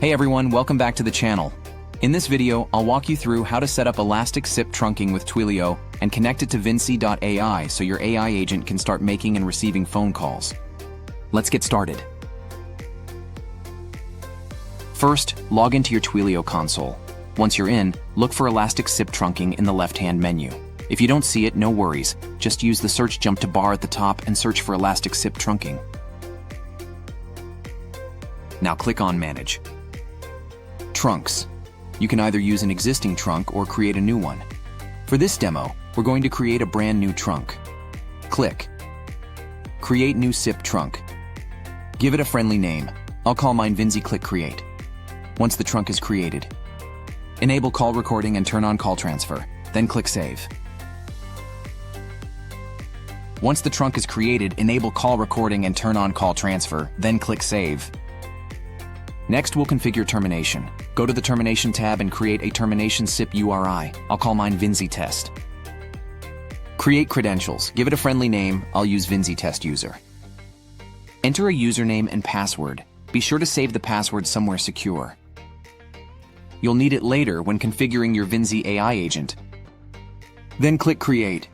Hey everyone, welcome back to the channel. In this video, I'll walk you through how to set up elastic SIP trunking with Twilio and connect it to VINSI.AI so your AI agent can start making and receiving phone calls. Let's get started. First, log into your Twilio Console. Once you're in, look for elastic SIP trunking in the left-hand menu. If you don't see it, no worries. Just use the search jump to bar at the top and search for elastic SIP trunking. Now click on Manage. Trunks. You can either use an existing trunk or create a new one. For this demo, we're going to create a brand new trunk. Click Create New SIP Trunk. Give it a friendly name. I'll call mine VINSI Click Create. Once the trunk is created, enable call recording and turn on call transfer, then click Save. Once the trunk is created, enable call recording and turn on call transfer, then click Save. Next, we'll configure Termination. Go to the Termination tab and create a Termination SIP URI. I'll call mine VINSI Test. Create credentials. Give it a friendly name. I'll use VINSI Test User. Enter a username and password. Be sure to save the password somewhere secure. You'll need it later when configuring your VINSI.AI agent. Then click Create.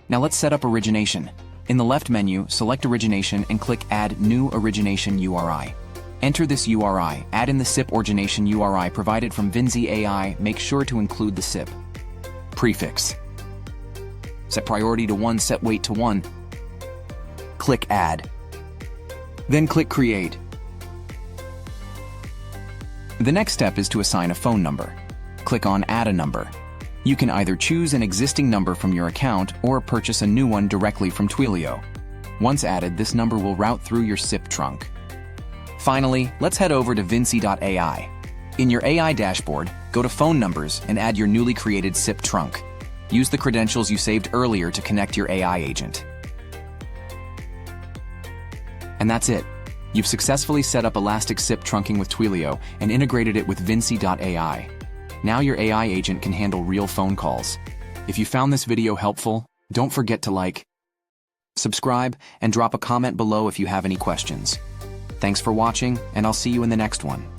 Now let's set up Origination. In the left menu, select Origination and click Add New Origination URI. Enter this URI, add in the SIP Origination URI provided from VINSI.AI, make sure to include the SIP prefix. Set priority to 1, set weight to 1. Click Add. Then click Create. The next step is to assign a phone number. Click on Add a Number. You can either choose an existing number from your account or purchase a new one directly from Twilio. Once added, this number will route through your SIP trunk. Finally, let's head over to VINSI.AI. In your AI dashboard, go to Phone Numbers and add your newly created SIP trunk. Use the credentials you saved earlier to connect your AI agent. And that's it. You've successfully set up elastic SIP trunking with Twilio and integrated it with VINSI.AI. Now your AI agent can handle real phone calls. If you found this video helpful, don't forget to like, subscribe, and drop a comment below if you have any questions. Thanks for watching, and I'll see you in the next one.